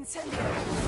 Incendio!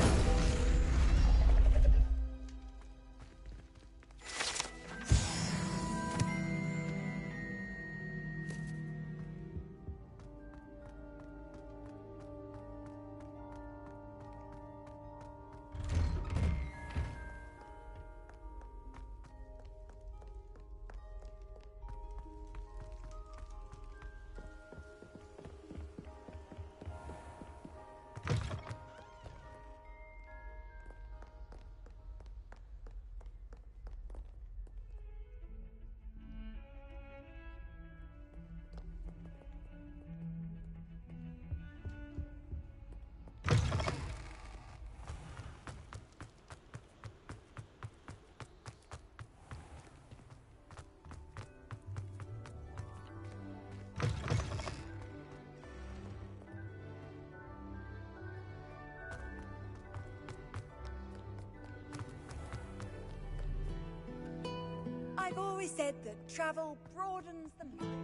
I've always said that travel broadens the mind.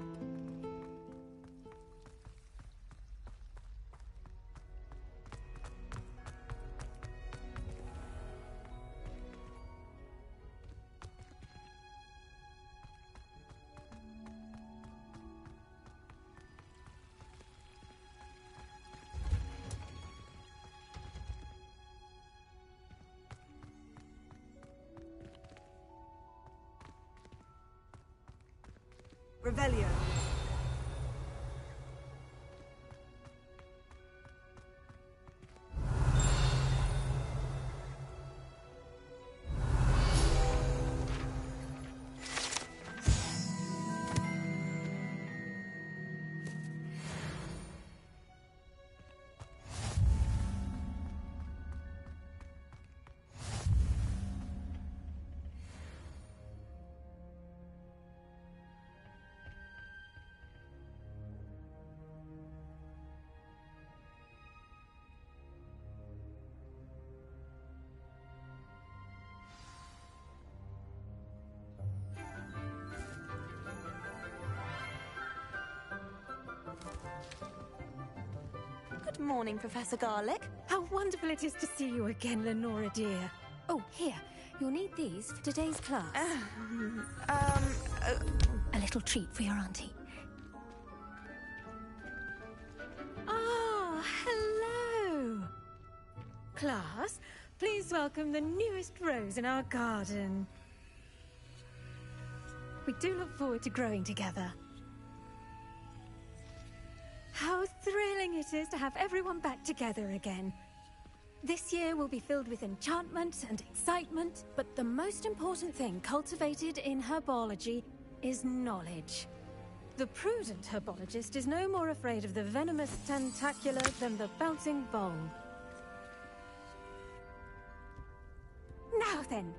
Revelio. Good morning, Professor Garlick. How wonderful it is to see you again, Lenora dear. Oh, here. You'll need these for today's class. A little treat for your auntie. Ah, hello. Class, please welcome the newest rose in our garden. We do look forward to growing together. How thrilling it is to have everyone back together again. This year will be filled with enchantment and excitement, but the most important thing cultivated in herbology is knowledge. The prudent herbologist is no more afraid of the venomous tentacula than the bouncing bulb. Now then,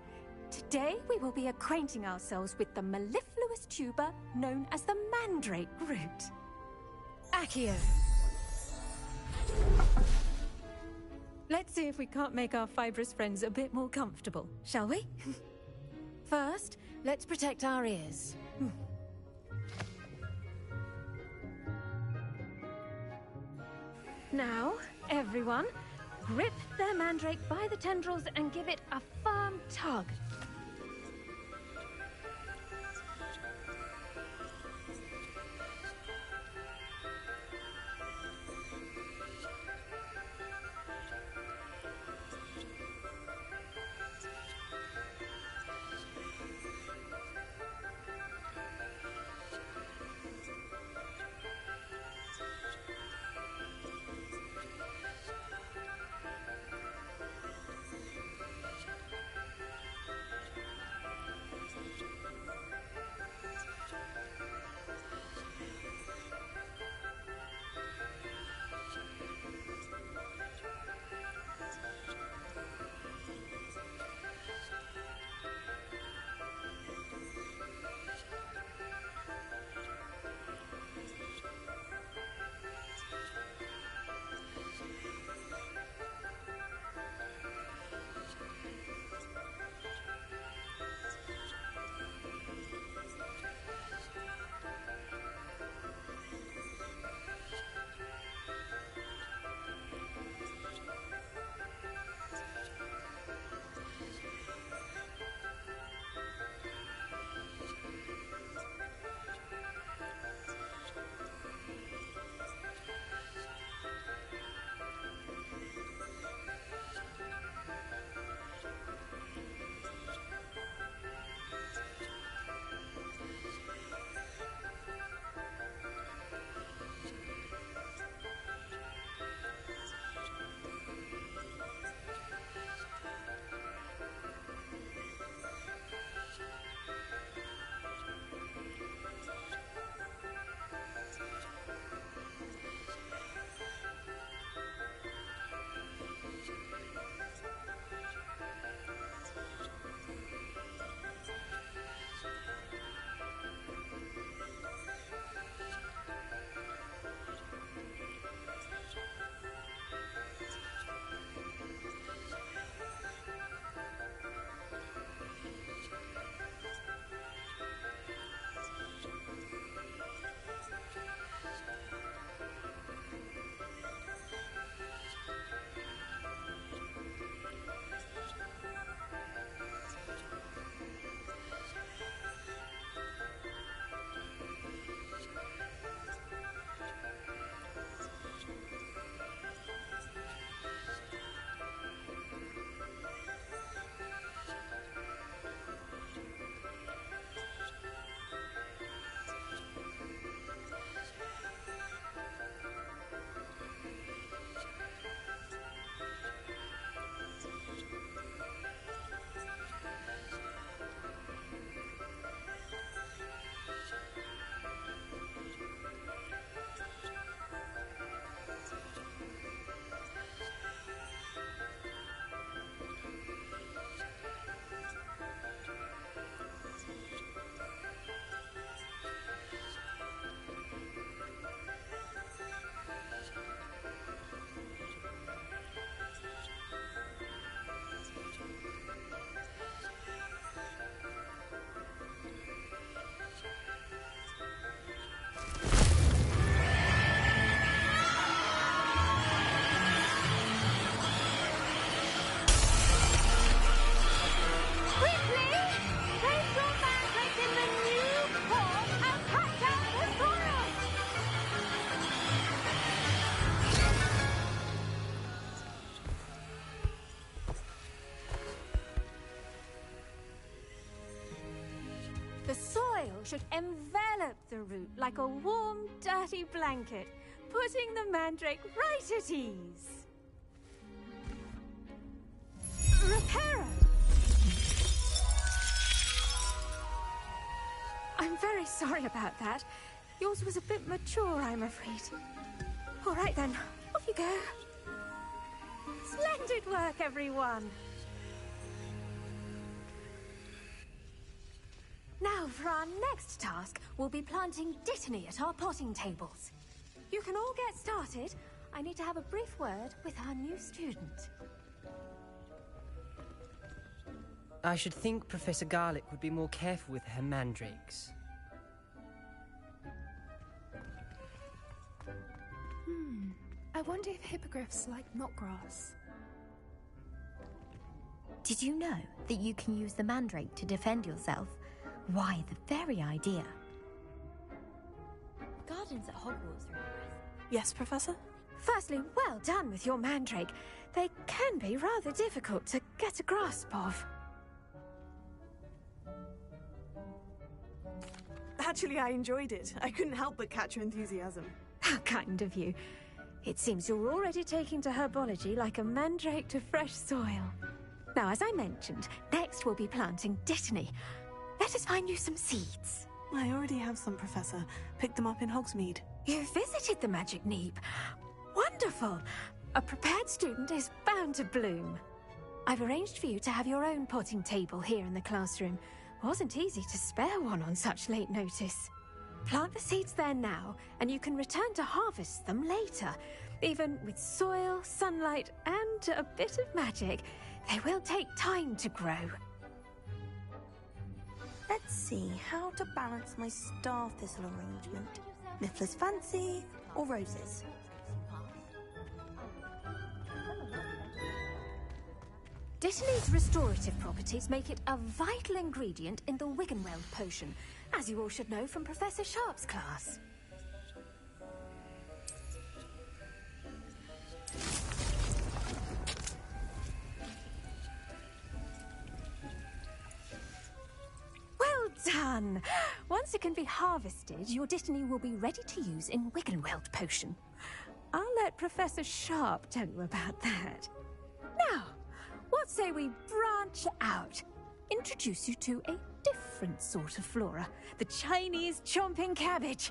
today we will be acquainting ourselves with the mellifluous tuber known as the mandrake root. Accio. Let's see if we can't make our fibrous friends a bit more comfortable, shall we? First, let's protect our ears. Now, everyone, grip their mandrake by the tendrils and give it a firm tug. should envelop the root like a warm, dirty blanket, putting the mandrake right at ease. Reparo! I'm very sorry about that. Yours was a bit mature, I'm afraid. All right then, off you go. Splendid work, everyone! Now, for our next task, we'll be planting Dittany at our potting tables. You can all get started. I need to have a brief word with our new student. I should think Professor Garlick would be more careful with her mandrakes. I wonder if hippogriffs like knotgrass. Did you know that you can use the mandrake to defend yourself? Why, the very idea. Gardens at Hogwarts are impressive. Yes, Professor? Firstly, well done with your mandrake. They can be rather difficult to get a grasp of. Actually, I enjoyed it. I couldn't help but catch your enthusiasm. How kind of you. It seems you're already taking to herbology like a mandrake to fresh soil. Now, as I mentioned, next we'll be planting Dittany. Let us find you some seeds. I already have some, Professor. Picked them up in Hogsmeade. You visited the Magic Neep. Wonderful! A prepared student is bound to bloom. I've arranged for you to have your own potting table here in the classroom. Wasn't easy to spare one on such late notice. Plant the seeds there now, and you can return to harvest them later. Even with soil, sunlight, and a bit of magic, they will take time to grow. Let's see how to balance my star thistle arrangement. Mifflin's Fancy or roses? Dittany's restorative properties make it a vital ingredient in the Wiggenweld potion, as you all should know from Professor Sharp's class. Well done! Once it can be harvested, your Dittany will be ready to use in Wiggenweld potion. I'll let Professor Sharp tell you about that. Now, what say we branch out? Introduce you to a different sort of flora, the Chinese chomping cabbage.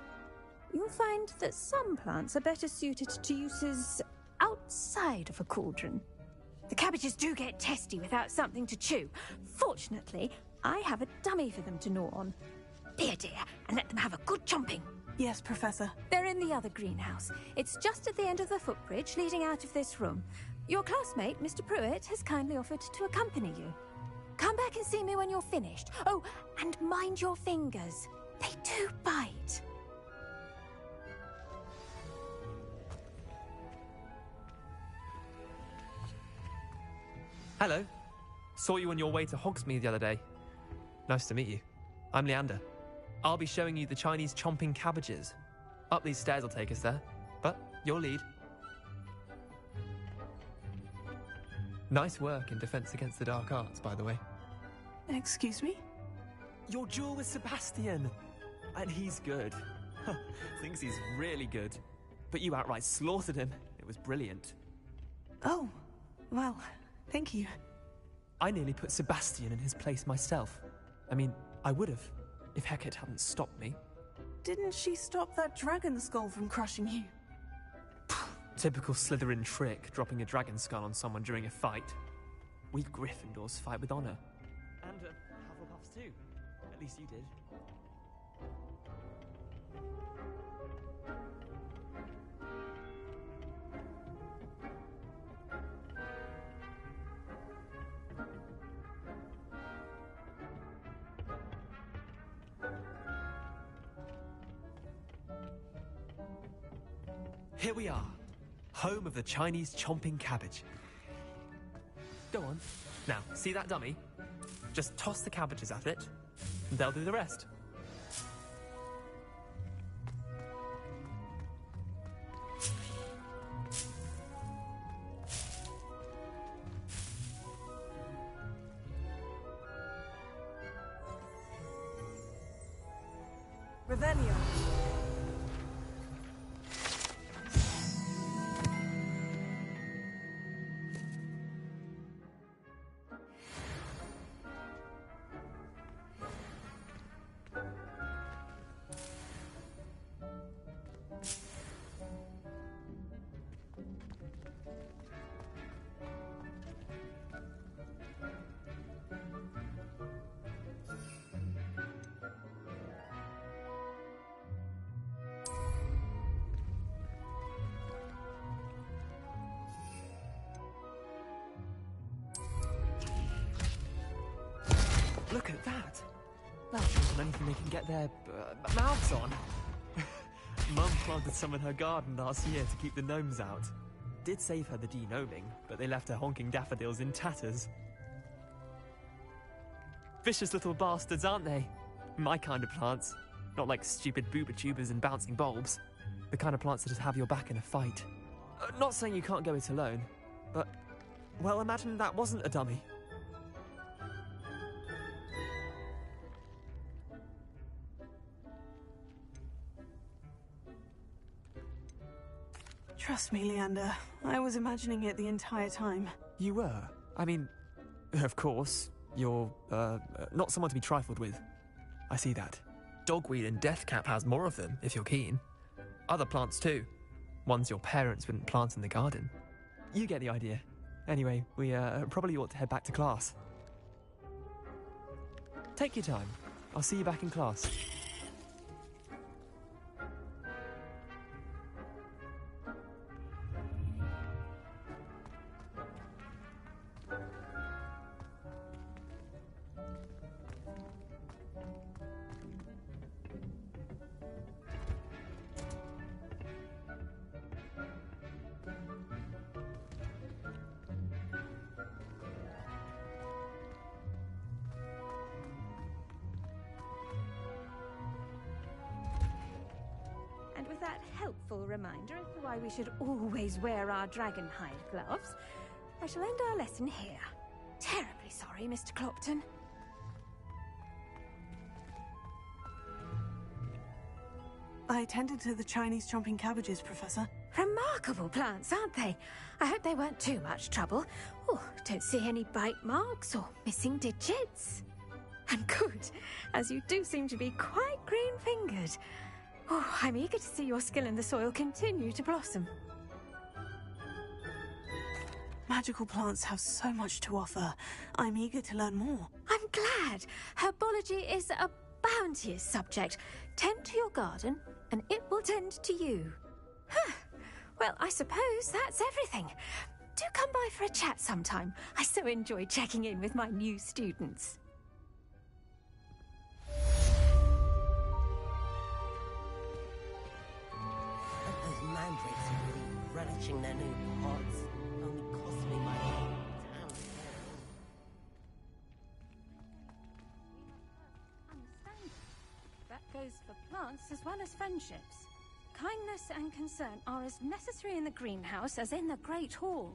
You'll find that some plants are better suited to uses outside of a cauldron. The cabbages do get testy without something to chew. Fortunately, I have a dummy for them to gnaw on. Here, dear, and let them have a good chomping. Yes, Professor. They're in the other greenhouse. It's just at the end of the footbridge leading out of this room. Your classmate, Mr. Pruitt, has kindly offered to accompany you. Come back and see me when you're finished. Oh, and mind your fingers. They do bite. Hello. Saw you on your way to Hogsmeade the other day. Nice to meet you. I'm Leander. I'll be showing you the Chinese chomping cabbages. Up these stairs will take us there, but your lead. Nice work in Defense Against the Dark Arts, by the way. Excuse me? Your duel with Sebastian! And he's good. Thinks he's really good. But you outright slaughtered him. It was brilliant. Oh, well, thank you. I nearly put Sebastian in his place myself. I mean, I would have, if Hecate hadn't stopped me. Didn't she stop that dragon skull from crushing you? Typical Slytherin trick, dropping a dragon skull on someone during a fight. We Gryffindors fight with honor. And Hufflepuffs too. At least you did. Here we are, home of the Chinese chomping cabbage. Go on. Now, see that dummy? Just toss the cabbages at it, and they'll do the rest. Revelio. Look at that! That's not anything they can get their mouths on. Mum planted some in her garden last year to keep the gnomes out. Did save her the de-gnoming, but they left her honking daffodils in tatters. Vicious little bastards, aren't they? My kind of plants. Not like stupid booba tubers and bouncing bulbs. The kind of plants that just have your back in a fight. Not saying you can't go it alone, but... well, imagine that wasn't a dummy. Trust me, Leander. I was imagining it the entire time. You were? I mean, of course, you're, not someone to be trifled with. I see that. Dogweed and deathcap has more of them, if you're keen. Other plants too. Ones your parents wouldn't plant in the garden. You get the idea. Anyway, we, probably ought to head back to class. Take your time. I'll see you back in class. And with that helpful reminder as to why we should always wear our dragonhide gloves, I shall end our lesson here. Terribly sorry, Mr. Clopton. I tended to the Chinese chomping cabbages, Professor. Remarkable plants, aren't they? I hope they weren't too much trouble. Oh, don't see any bite marks or missing digits. And good, as you do seem to be quite green-fingered. Oh, I'm eager to see your skill in the soil continue to blossom. Magical plants have so much to offer. I'm eager to learn more. I'm glad. Herbology is a bounteous subject. Tend to your garden, and it will tend to you. Huh. Well, I suppose that's everything. Do come by for a chat sometime. I so enjoy checking in with my new students. Those mandrakes are really relishing their new pods. Only cost me my damn Understand. That goes for plants as well as friendships. Kindness and concern are as necessary in the greenhouse as in the Great Hall.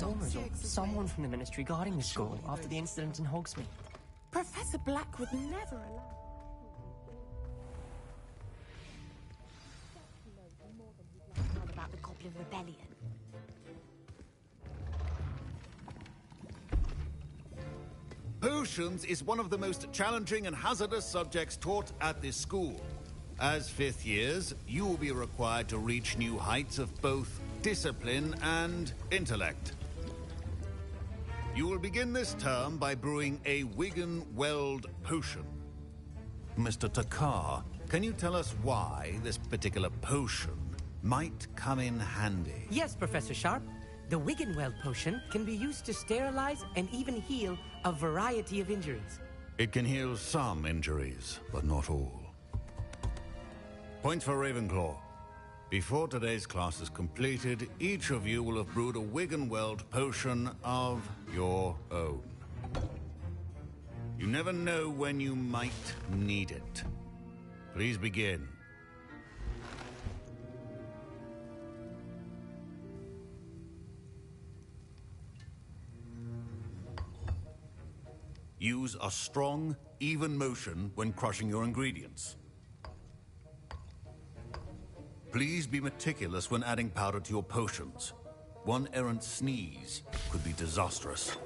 informers or someone from the Ministry guarding the school after the incident in Hogsmeade. Professor Black would never allow... All about the Goblin Rebellion. Potions is one of the most challenging and hazardous subjects taught at this school. As fifth years, you will be required to reach new heights of both discipline and intellect. You will begin this term by brewing a Wigan Weld potion. Mr. Takar, can you tell us why this particular potion might come in handy? Yes, Professor Sharp. The Wiggenweld potion can be used to sterilize and even heal a variety of injuries. It can heal some injuries, but not all. Points for Ravenclaw. Before today's class is completed, each of you will have brewed a Wiggenweld potion of your own. You never know when you might need it. Please begin. Use a strong, even motion when crushing your ingredients. Please be meticulous when adding powder to your potions. One errant sneeze could be disastrous.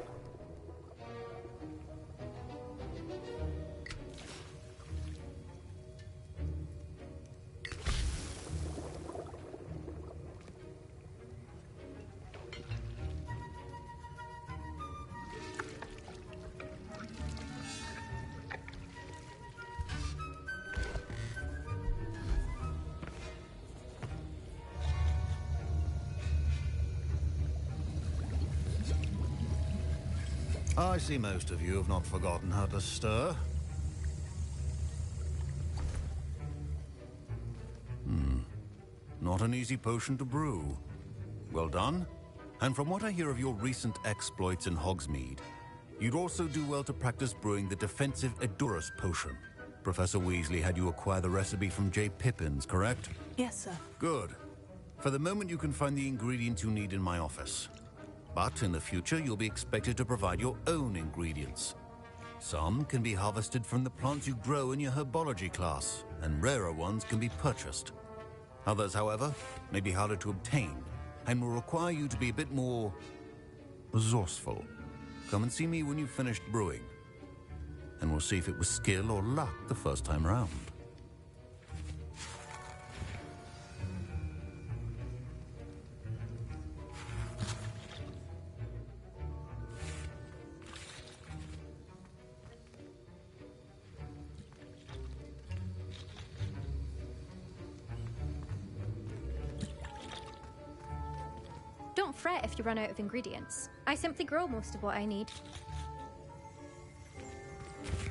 I see most of you have not forgotten how to stir. Not an easy potion to brew. Well done. And from what I hear of your recent exploits in Hogsmeade, you'd also do well to practice brewing the defensive Edurus potion. Professor Weasley had you acquire the recipe from J. Pippins, correct? Yes, sir. Good. For the moment, you can find the ingredients you need in my office. But in the future, you'll be expected to provide your own ingredients. Some can be harvested from the plants you grow in your herbology class, and rarer ones can be purchased. Others, however, may be harder to obtain, and will require you to be a bit more resourceful. Come and see me when you've finished brewing, and we'll see if it was skill or luck the first time round. Don't fret if you run out of ingredients. I simply grow most of what I need.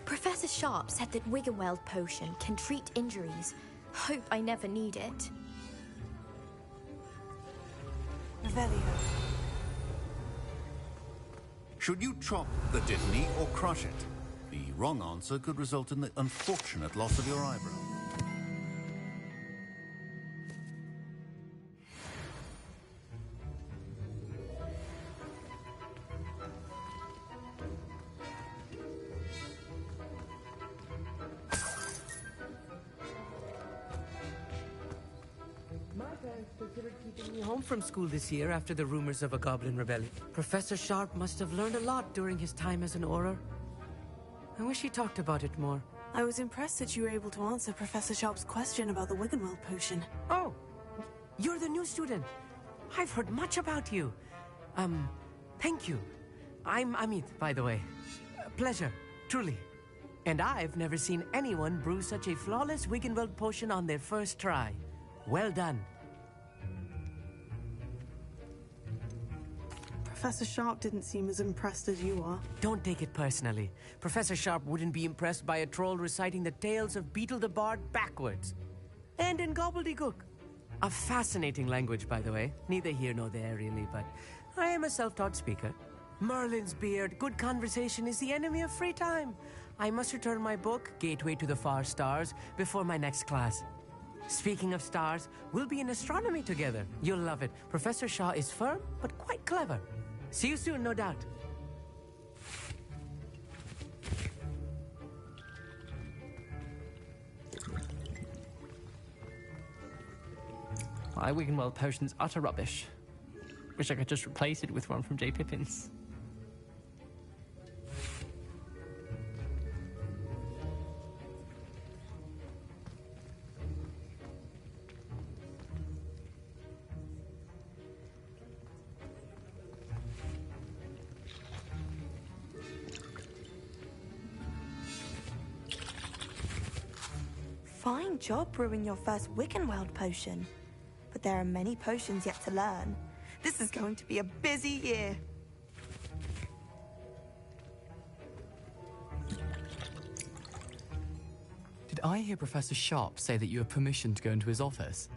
Professor Sharp said that Wiggenweld potion can treat injuries. Hope I never need it. Revelio. Should you chop the dittany or crush it? The wrong answer could result in the unfortunate loss of your eyebrow. Home from school this year after the rumors of a goblin rebellion. Professor Sharp must have learned a lot during his time as an Auror. I wish he talked about it more. I was impressed that you were able to answer Professor Sharp's question about the Wiggenweld potion. Oh, you're the new student. I've heard much about you. Thank you. I'm Amit, by the way. Pleasure, truly. And I've never seen anyone brew such a flawless Wiggenweld potion on their first try. Well done. Professor Sharp didn't seem as impressed as you are. Don't take it personally. Professor Sharp wouldn't be impressed by a troll reciting the tales of Beetle the Bard backwards. And in gobbledygook. A fascinating language, by the way. Neither here nor there, really, but I am a self-taught speaker. Merlin's beard, good conversation is the enemy of free time. I must return my book, Gateway to the Far Stars, before my next class. Speaking of stars, we'll be in astronomy together. You'll love it. Professor Shaw is firm, but quite clever. See you soon, no doubt. My Wiggenweld potion's utter rubbish. Wish I could just replace it with one from J. Pippin's. Fine job brewing your first Wiggenweld potion. But there are many potions yet to learn. This is going to be a busy year. Did I hear Professor Sharp say that you have permission to go into his office?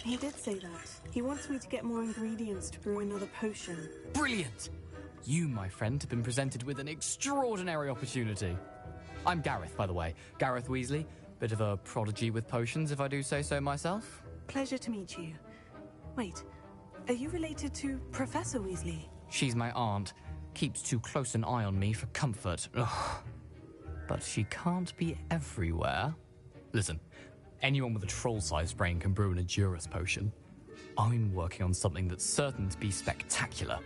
He did say that. He wants me to get more ingredients to brew another potion. Brilliant! You, my friend, have been presented with an extraordinary opportunity. I'm Gareth, by the way. Gareth Weasley. Bit of a prodigy with potions, if I do say so myself. Pleasure to meet you. Wait, are you related to Professor Weasley? She's my aunt. Keeps too close an eye on me for comfort. Ugh. But she can't be everywhere. Listen, anyone with a troll-sized brain can brew an Adurus potion. I'm working on something that's certain to be spectacular.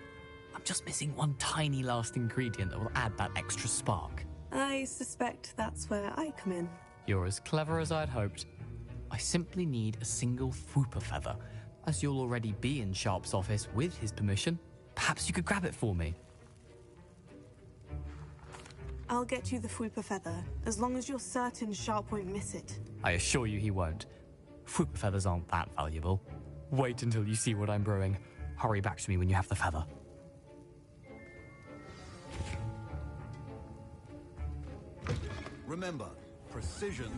I'm just missing one tiny last ingredient that will add that extra spark. I suspect that's where I come in. You're as clever as I'd hoped. I simply need a single Fwooper feather. As you'll already be in Sharp's office with his permission, perhaps you could grab it for me. I'll get you the Fwooper feather, as long as you're certain Sharp won't miss it. I assure you he won't. Fwooper feathers aren't that valuable. Wait until you see what I'm brewing. Hurry back to me when you have the feather. Remember, precision.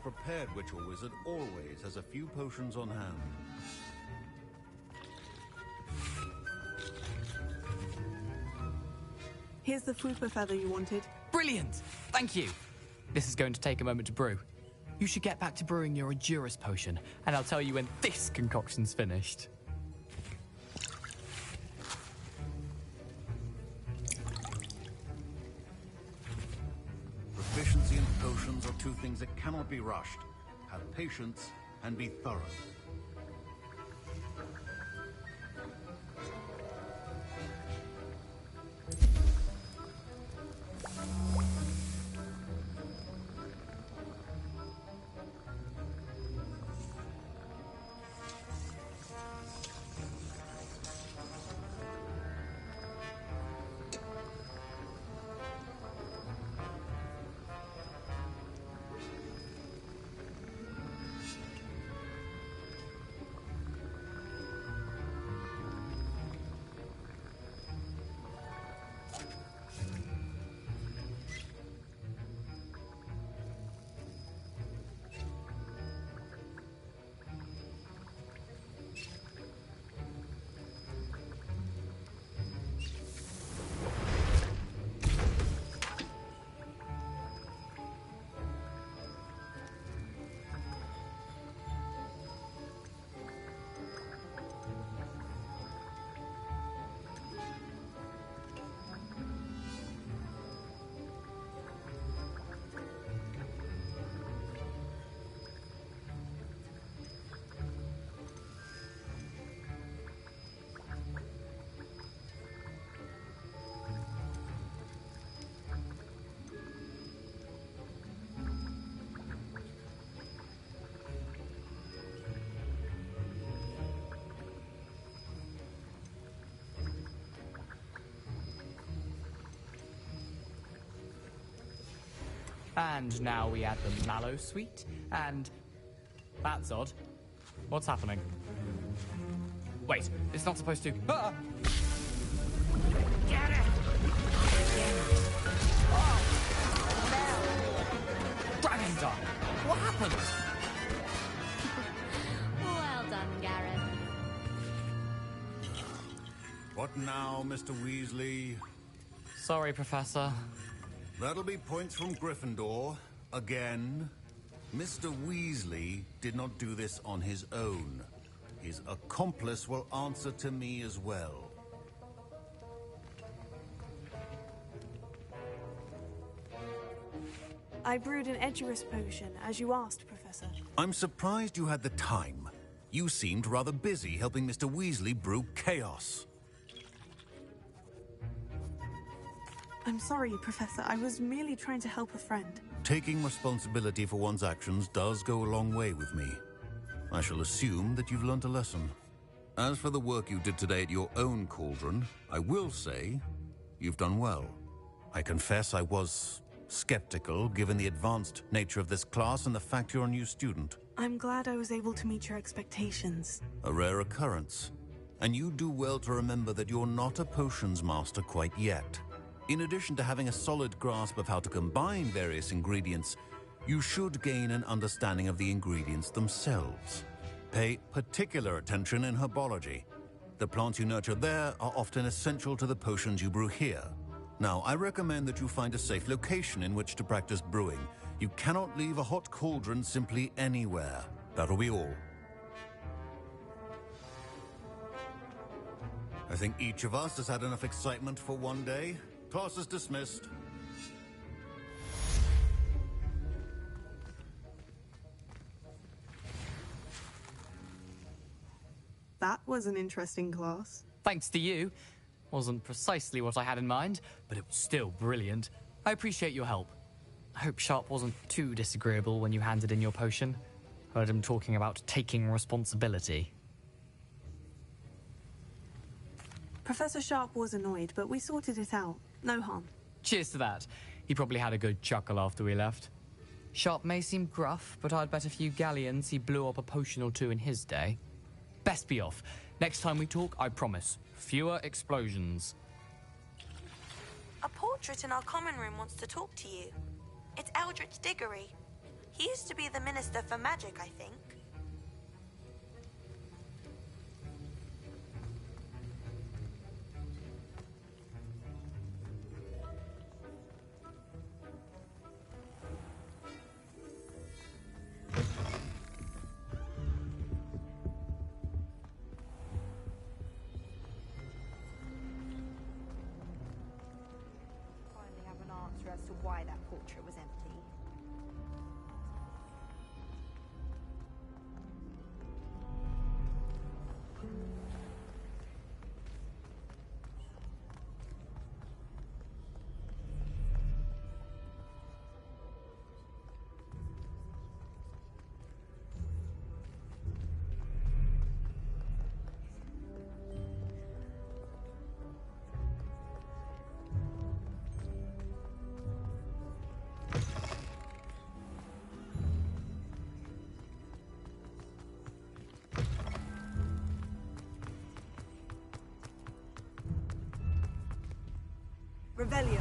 Prepared witch or wizard always has a few potions on hand. Here's the Fwooper feather you wanted. Brilliant! Thank you! This is going to take a moment to brew. You should get back to brewing your Adurus potion, and I'll tell you when this concoction's finished. Proficiency in potions are two things that cannot be rushed. Have patience and be thorough. And now we add the mallow sweet, and... That's odd. What's happening? Wait, it's not supposed to... Ah! Get it! Dragon Dog! What happened? Well done, Gareth. What now, Mr. Weasley? Sorry, Professor. That'll be points from Gryffindor. Again. Mr. Weasley did not do this on his own. His accomplice will answer to me as well. I brewed an Edurus potion, as you asked, Professor. I'm surprised you had the time. You seemed rather busy helping Mr. Weasley brew chaos. I'm sorry, Professor. I was merely trying to help a friend. Taking responsibility for one's actions does go a long way with me. I shall assume that you've learnt a lesson. As for the work you did today at your own cauldron, I will say you've done well. I confess I was skeptical, given the advanced nature of this class and the fact you're a new student. I'm glad I was able to meet your expectations. A rare occurrence. And you do well to remember that you're not a potions master quite yet. In addition to having a solid grasp of how to combine various ingredients, you should gain an understanding of the ingredients themselves. Pay particular attention in herbology. The plants you nurture there are often essential to the potions you brew here. Now, I recommend that you find a safe location in which to practice brewing. You cannot leave a hot cauldron simply anywhere. That'll be all. I think each of us has had enough excitement for one day. Class is dismissed. That was an interesting class. Thanks to you. Wasn't precisely what I had in mind, but it was still brilliant. I appreciate your help. I hope Sharp wasn't too disagreeable when you handed in your potion. Heard him talking about taking responsibility. Professor Sharp was annoyed, but we sorted it out. No harm. Cheers to that. He probably had a good chuckle after we left. Sharp may seem gruff, but I'd bet a few galleons he blew up a potion or two in his day. Best be off. Next time we talk, I promise. Fewer explosions. A portrait in our common room wants to talk to you. It's Eldritch Diggory. He used to be the Minister for Magic, I think. Finally have an answer as to why that portrait was empty. Revelio.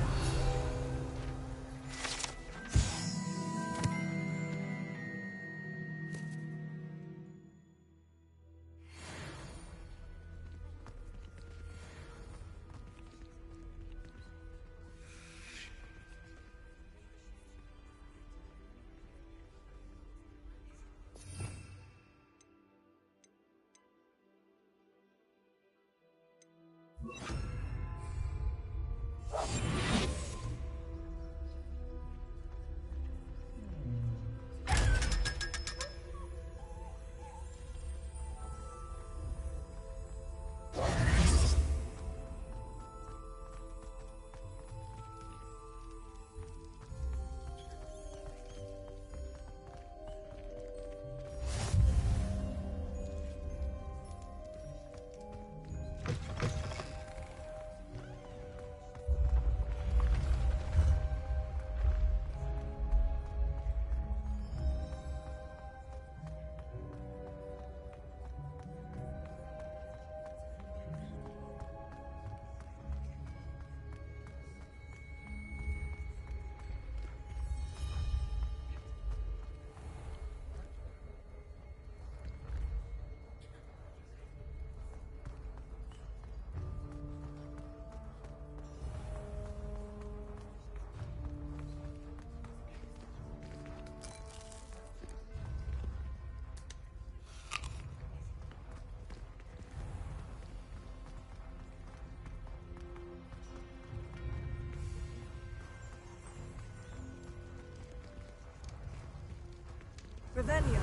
Revelio.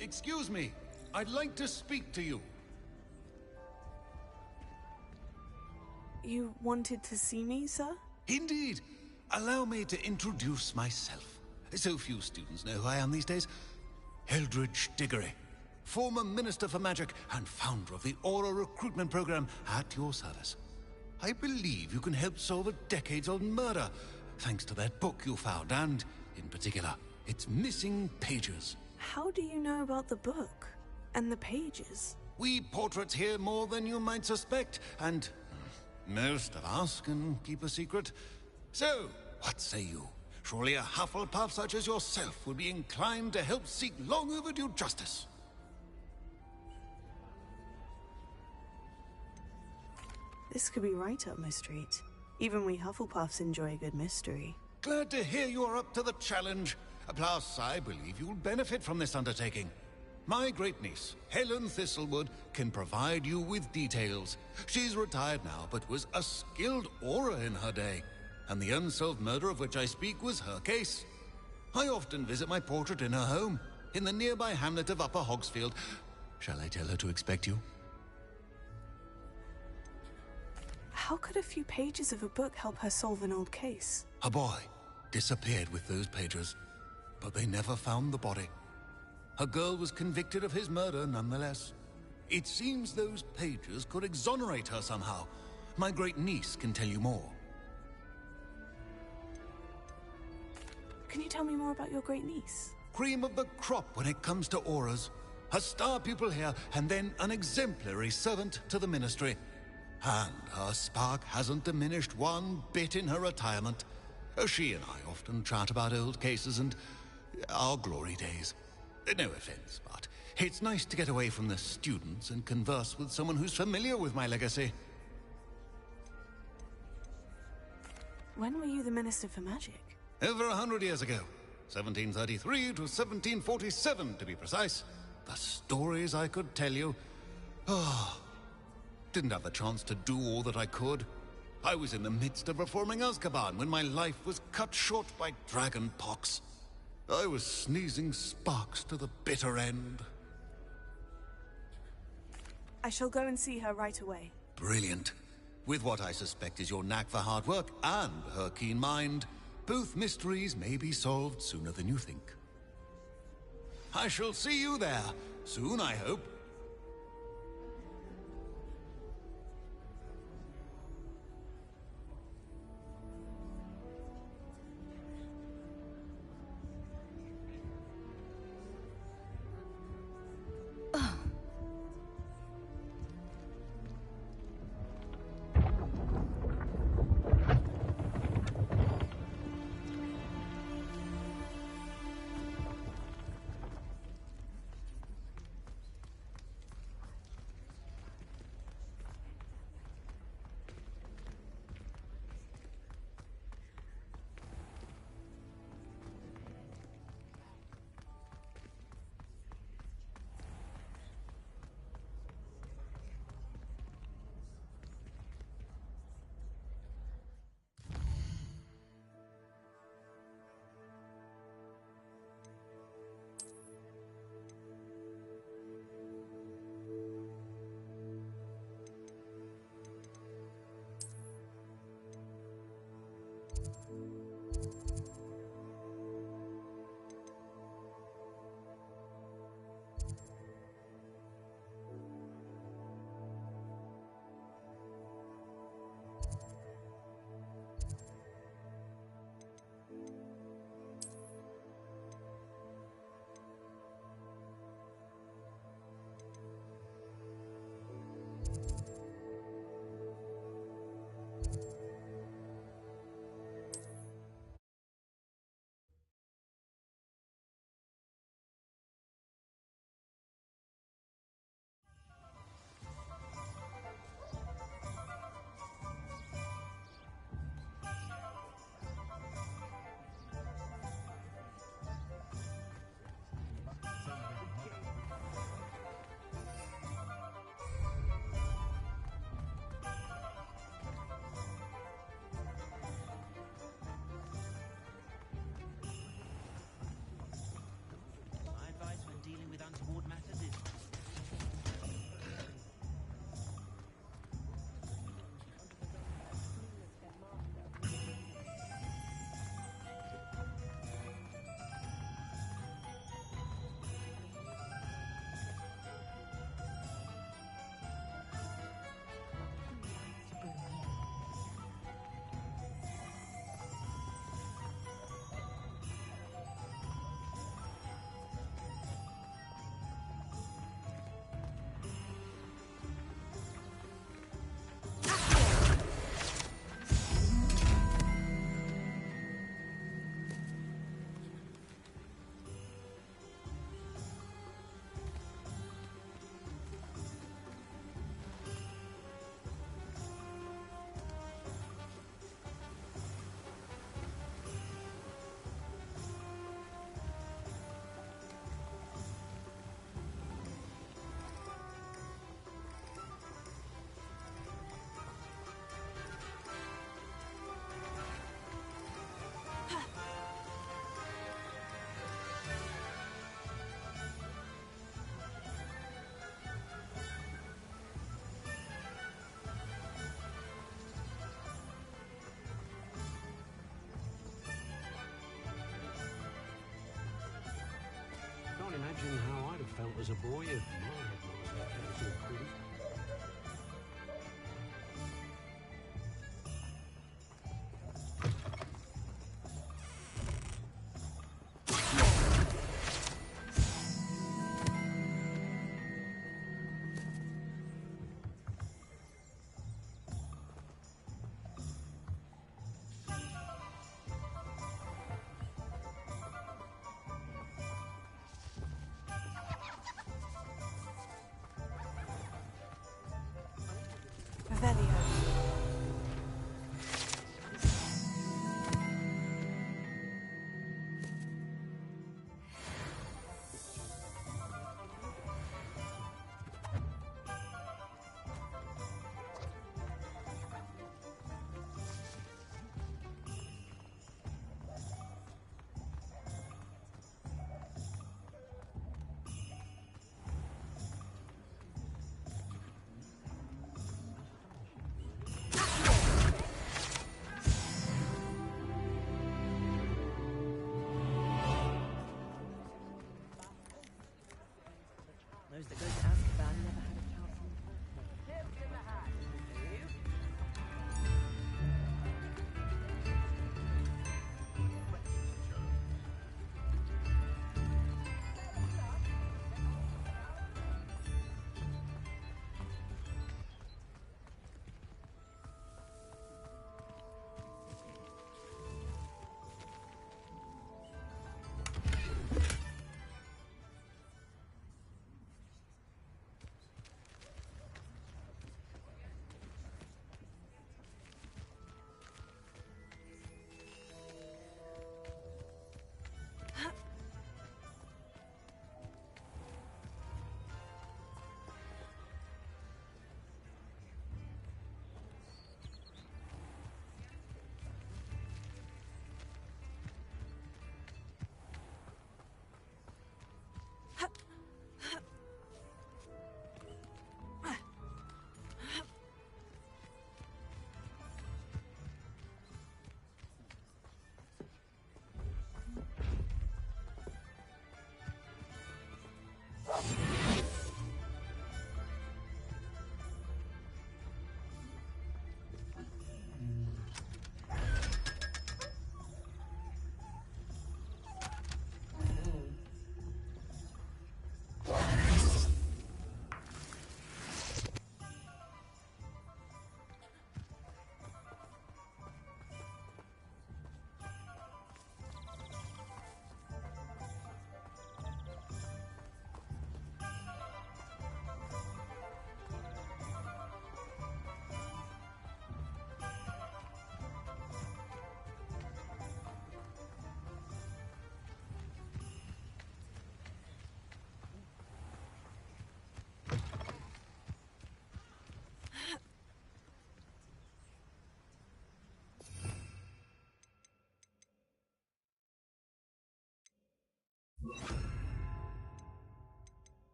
Excuse me. I'd like to speak to you. You wanted to see me, sir? Indeed. Allow me to introduce myself. So few students know who I am these days. Eldridge Diggory, former Minister for Magic and founder of the Aura Recruitment Program at your service. I believe you can help solve a decades-old murder, thanks to that book you found, and, in particular, its missing pages. How do you know about the book? And the pages? We portraits hear more than you might suspect, and most of us can keep a secret. So, what say you? Surely a Hufflepuff such as yourself would be inclined to help seek long overdue justice. This could be right up my street. Even we Hufflepuffs enjoy a good mystery. Glad to hear you are up to the challenge. Plus, I believe you'll benefit from this undertaking. My great-niece, Helen Thistlewood, can provide you with details. She's retired now, but was a skilled aura in her day. And the unsolved murder of which I speak was her case. I often visit my portrait in her home, in the nearby hamlet of Upper Hogsfield. Shall I tell her to expect you? How could a few pages of a book help her solve an old case? A boy disappeared with those pages, but they never found the body. A girl was convicted of his murder nonetheless. It seems those pages could exonerate her somehow. My great-niece can tell you more. Can you tell me more about your great-niece? Cream of the crop when it comes to auras. A star pupil here, and then an exemplary servant to the ministry. And her spark hasn't diminished one bit in her retirement. She and I often chat about old cases and our glory days. No offense, but it's nice to get away from the students and converse with someone who's familiar with my legacy. When were you the Minister for Magic? Over 100 years ago. 1733 to 1747, to be precise. The stories I could tell you. Didn't have the chance to do all that I could. I was in the midst of reforming Azkaban when my life was cut short by dragon pox. I was sneezing sparks to the bitter end. I shall go and see her right away. Brilliant. With what I suspect is your knack for hard work and her keen mind, both mysteries may be solved sooner than you think. I shall see you there, soon I hope. imagine how I'd have felt as a boy if my headmaster had kept us all pretty. Those that go to Azkaban never had a chance in the first place.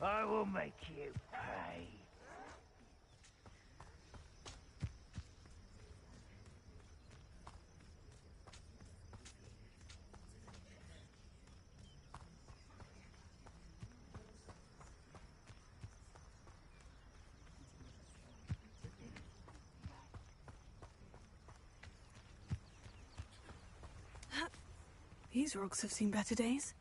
I will make you pay. These rocks have seen better days.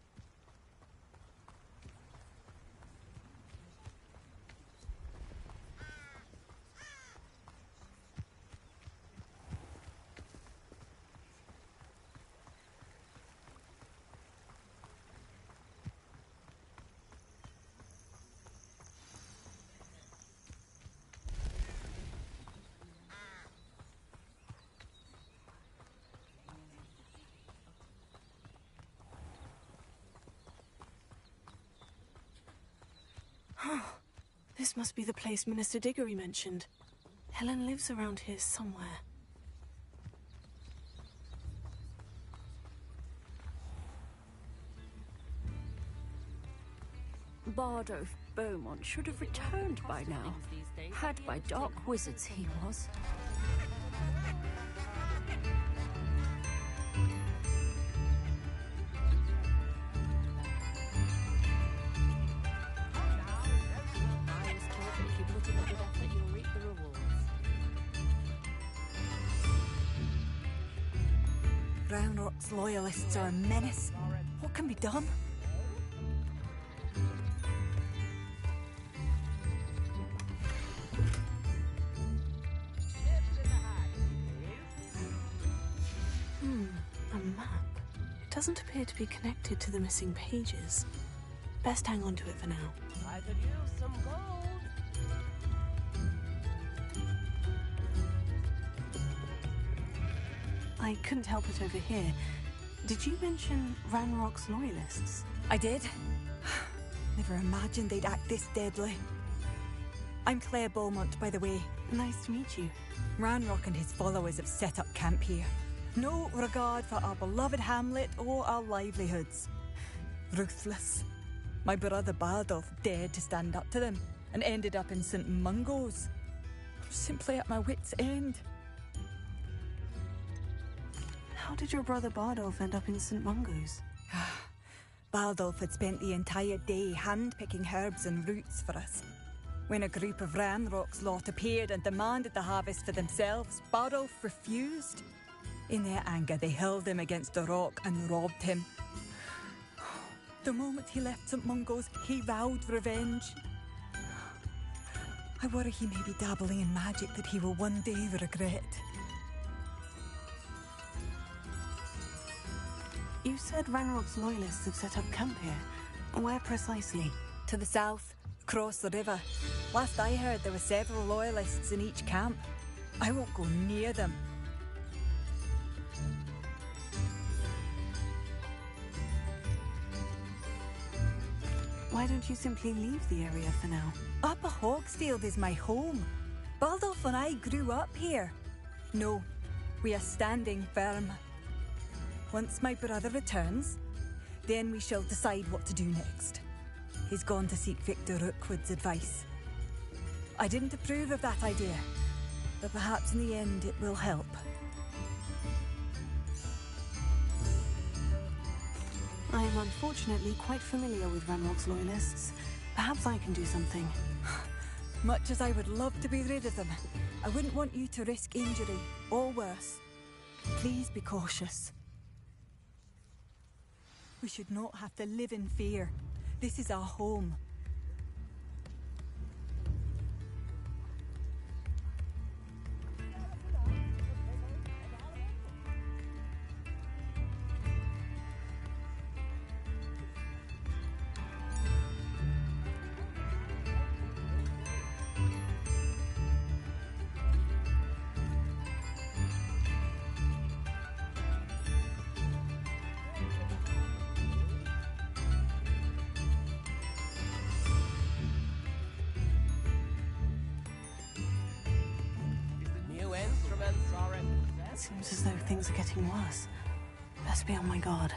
This must be the place Minister Diggory mentioned. Helen lives around here somewhere. Bardolph Beaumont should have returned by now. Had by dark wizards he was. Ranrock's loyalists are a menace. What can be done? A map. It doesn't appear to be connected to the missing pages. Best hang on to it for now. I could use some gold. I couldn't help it over here. Did you mention Ranrock's loyalists? I did. Never imagined they'd act this deadly. I'm Claire Beaumont, by the way. Nice to meet you. Ranrock and his followers have set up camp here. No regard for our beloved hamlet or our livelihoods. Ruthless. My brother Bardolph dared to stand up to them and ended up in St. Mungo's. I'm simply at my wit's end. How did your brother Bardolph end up in St. Mungo's? Bardolph had spent the entire day hand-picking herbs and roots for us. When a group of Ranrock's lot appeared and demanded the harvest for themselves, Bardolph refused. In their anger, they hurled him against a rock and robbed him. The moment he left St. Mungo's, he vowed revenge. I worry he may be dabbling in magic that he will one day regret. You said Ranrock's loyalists have set up camp here. Where precisely? To the south, across the river. Last I heard, there were several loyalists in each camp. I won't go near them. Why don't you simply leave the area for now? Upper Hogsfield is my home. Bardolph and I grew up here. No, we are standing firm. Once my brother returns, then we shall decide what to do next. He's gone to seek Victor Rookwood's advice. I didn't approve of that idea, but perhaps in the end it will help. I am unfortunately quite familiar with Ranrock's loyalists. Perhaps I can do something. Much as I would love to be rid of them, I wouldn't want you to risk injury, or worse. Please be cautious. We should not have to live in fear. This is our home. Seems as though things are getting worse. Best be on my guard.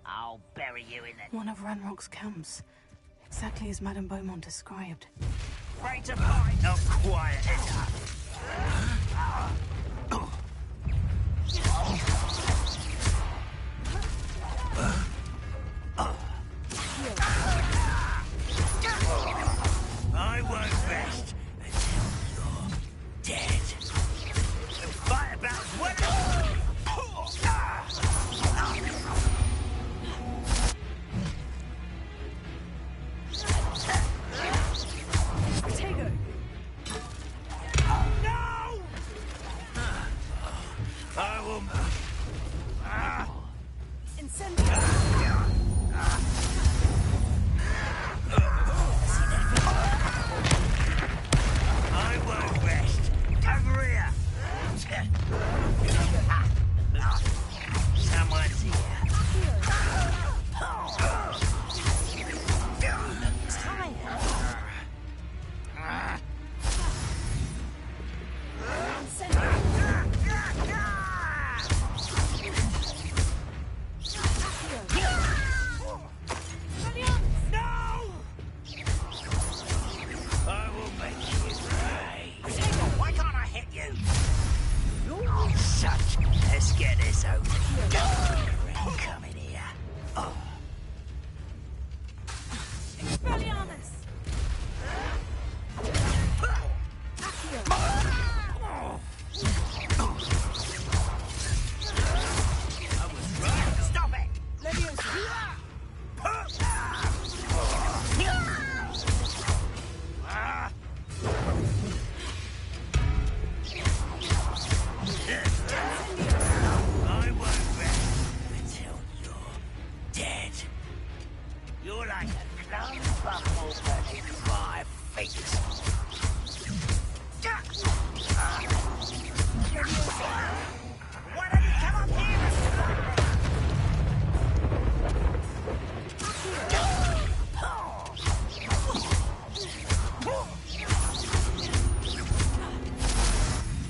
I'll bury you in the... One of Ranrock's camps. Exactly as Madame Beaumont described. Afraid to fight? Not quiet enough. I won't rest I won't rest. Over here. Someone's here. Let's get this over. Come in here. Oh. Expelliarmus! I was right. Stop it! I won't rest until you're dead. You're like a clown buckle burning 5 feet. Why don't you come up here and stop me?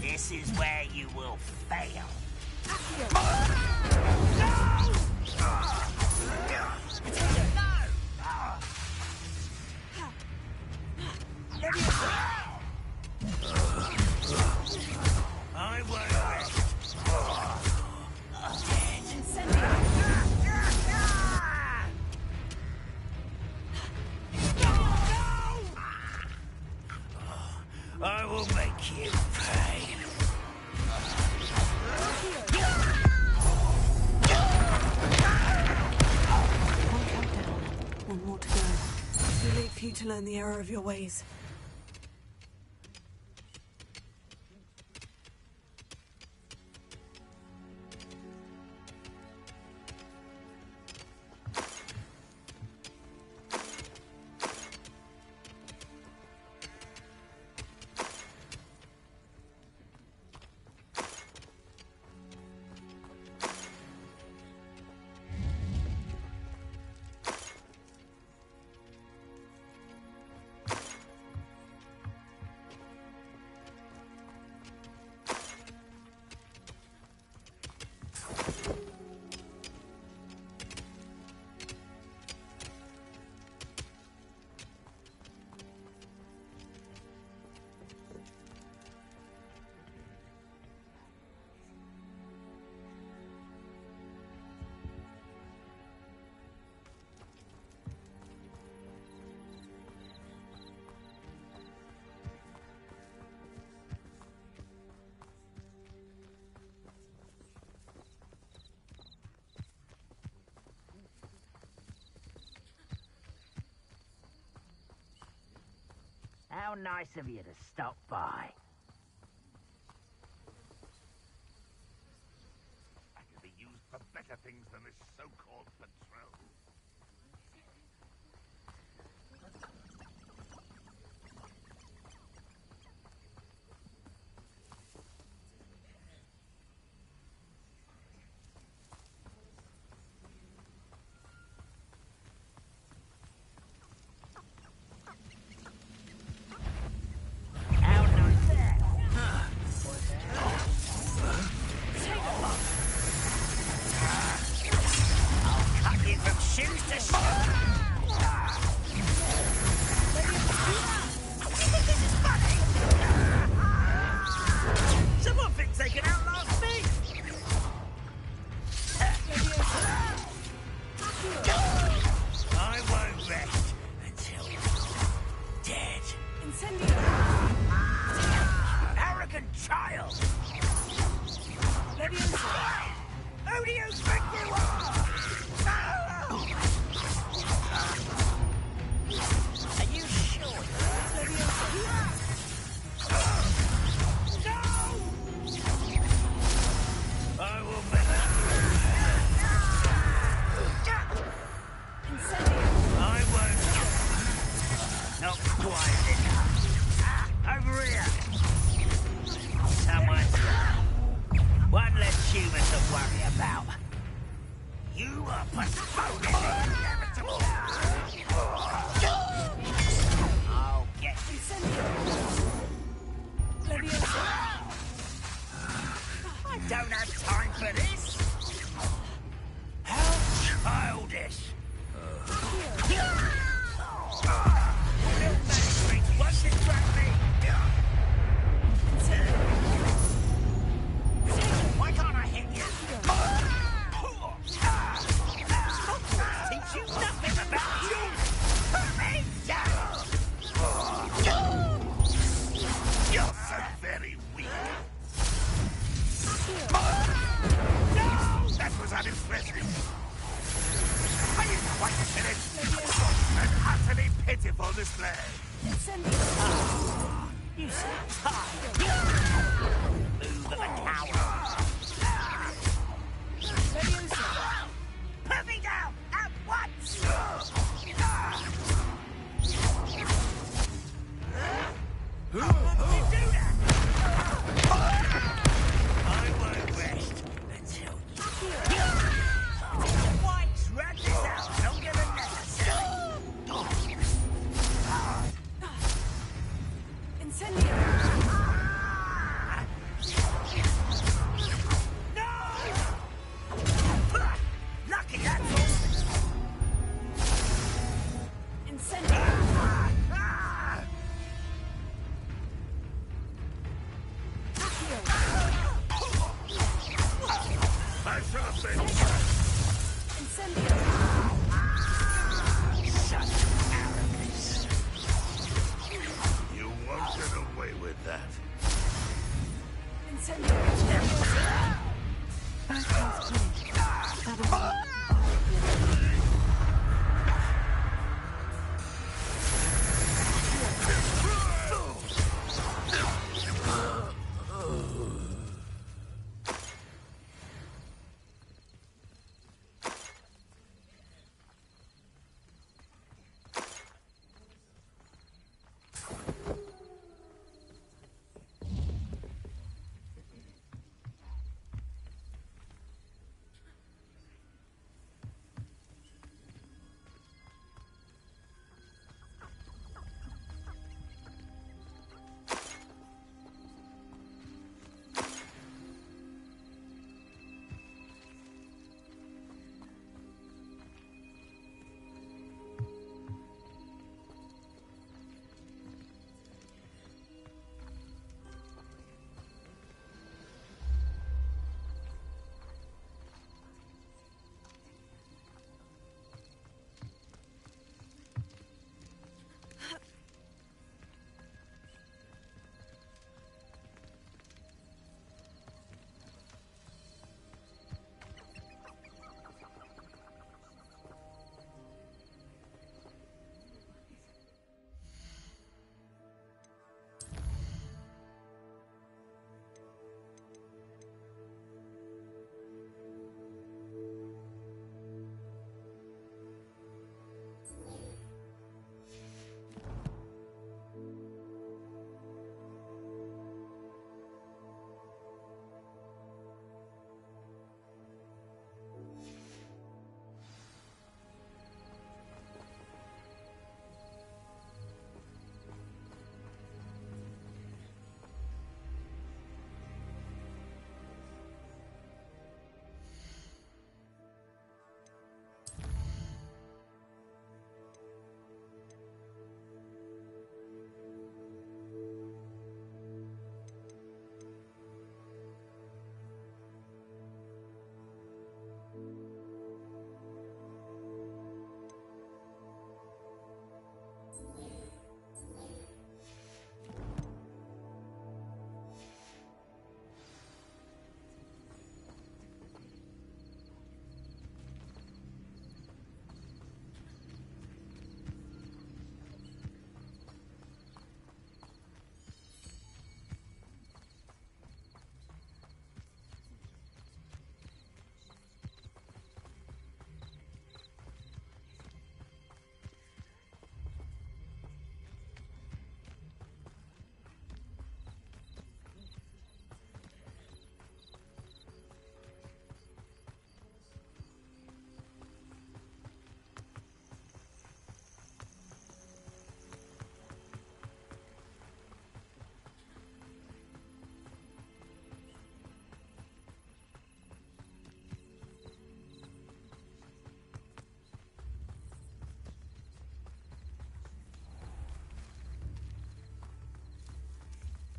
This is where you will fail. I won't rest. I will make you pay. One more to go. Too late for you to learn the error of your ways. How nice of you to stop by. I could be used for better things than this so-called patrol. Someone thinks they can outlast me! I won't rest until you're dead. Arrogant child! Who do you think you are? postpone the inevitable. I'll get you. I don't have time for this. How childish. Little magistrates won't distract me. Why can't I hit you? Hogwarts teach you nothing about you. Put me down. You're so very weak. No! That was unimpressive. Are you quite finished? An utterly pitiful display. You seem tired. Move of a coward. Put me down at once! How did you do that? I won't rest until you... Why drag this out longer than necessary?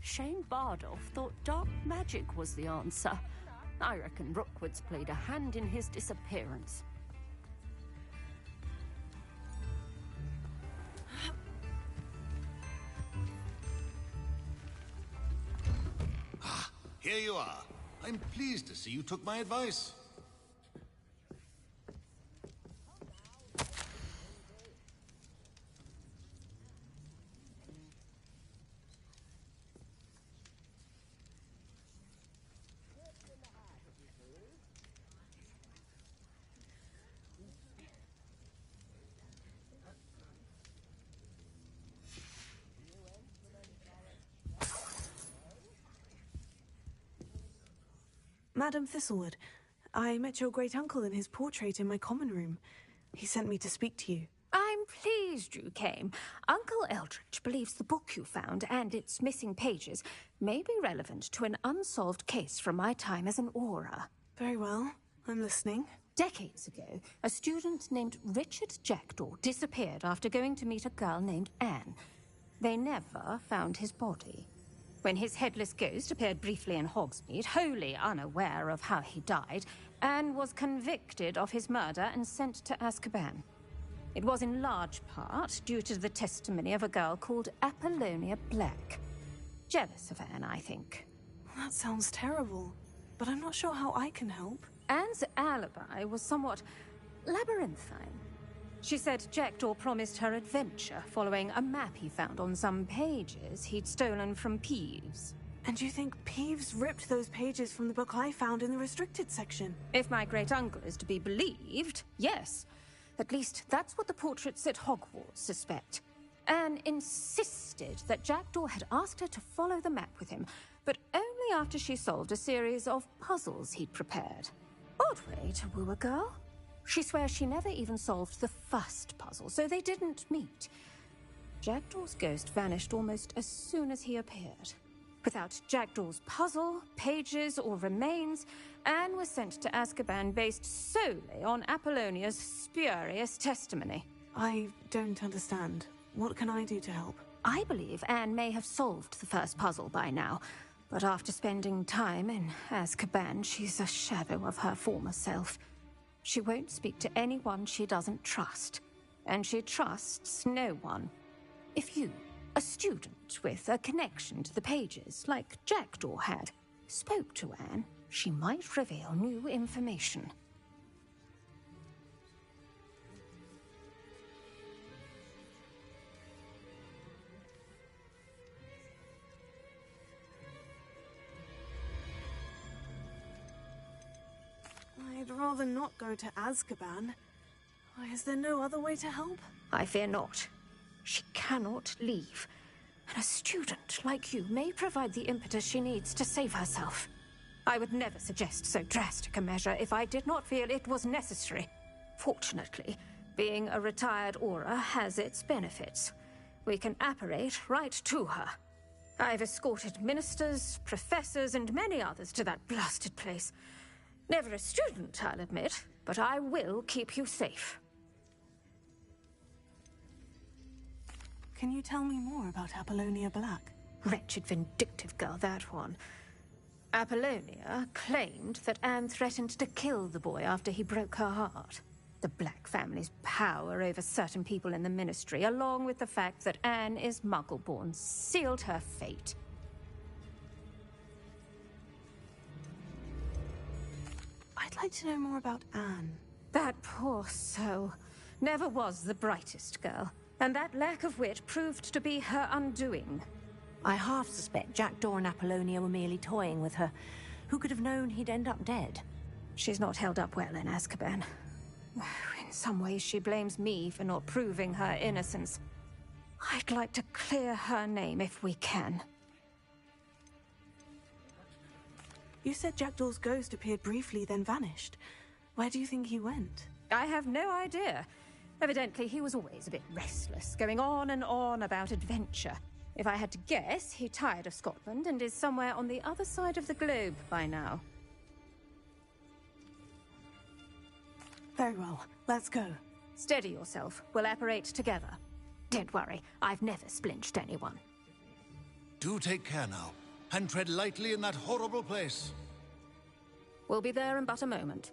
Shane Bardolph thought dark magic was the answer. I reckon Rookwood's played a hand in his disappearance. Here you are. I'm pleased to see you took my advice. Madam Thistlewood, I met your great-uncle in his portrait in my common room. He sent me to speak to you. I'm pleased you came. Uncle Eldridge believes the book you found and its missing pages may be relevant to an unsolved case from my time as an aura. Very well. I'm listening. Decades ago, a student named Richard Jackdaw disappeared after going to meet a girl named Anne. They never found his body. When his headless ghost appeared briefly in Hogsmeade, wholly unaware of how he died, Anne was convicted of his murder and sent to Azkaban. It was in large part due to the testimony of a girl called Apollonia Black. Jealous of Anne, I think. That sounds terrible, but I'm not sure how I can help. Anne's alibi was somewhat labyrinthine. She said Jackdaw promised her adventure following a map he found on some pages he'd stolen from Peeves. And you think Peeves ripped those pages from the book I found in the restricted section? If my great-uncle is to be believed, yes. At least that's what the portraits at Hogwarts suspect. Anne insisted that Jackdaw had asked her to follow the map with him, but only after she solved a series of puzzles he'd prepared. Odd way to woo a girl. She swears she never even solved the first puzzle, so they didn't meet. Jackdaw's ghost vanished almost as soon as he appeared. Without Jackdaw's puzzle, pages, or remains, Anne was sent to Azkaban based solely on Apollonia's spurious testimony. I don't understand. What can I do to help? I believe Anne may have solved the first puzzle by now, but after spending time in Azkaban, she's a shadow of her former self. She won't speak to anyone she doesn't trust, and she trusts no one. If you, a student with a connection to the pages, like Jackdaw had, spoke to Anne, she might reveal new information. I'd rather not go to Azkaban. Is there no other way to help? I fear not. She cannot leave. And a student like you may provide the impetus she needs to save herself. I would never suggest so drastic a measure if I did not feel it was necessary. Fortunately, being a retired aura has its benefits. We can apparate right to her. I've escorted ministers, professors, and many others to that blasted place. Never a student, I'll admit, but I will keep you safe. Can you tell me more about Apollonia Black? Wretched, vindictive girl, that one. Apollonia claimed that Anne threatened to kill the boy after he broke her heart. The Black family's power over certain people in the Ministry, along with the fact that Anne is Muggle-born, sealed her fate. I'd like to know more about Anne. That poor soul never was the brightest girl, and that lack of wit proved to be her undoing. I half suspect Jackdaw and Apollonia were merely toying with her. Who could have known he'd end up dead? She's not held up well in Azkaban. In some ways, she blames me for not proving her innocence. I'd like to clear her name if we can. You said Jackdaw's ghost appeared briefly, then vanished. Where do you think he went? I have no idea. Evidently, he was always a bit restless, going on and on about adventure. If I had to guess, he tired of Scotland and is somewhere on the other side of the globe by now. Very well. Let's go. Steady yourself. We'll apparate together. Don't worry, I've never splinched anyone. Do take care now, and tread lightly in that horrible place. We'll be there in but a moment.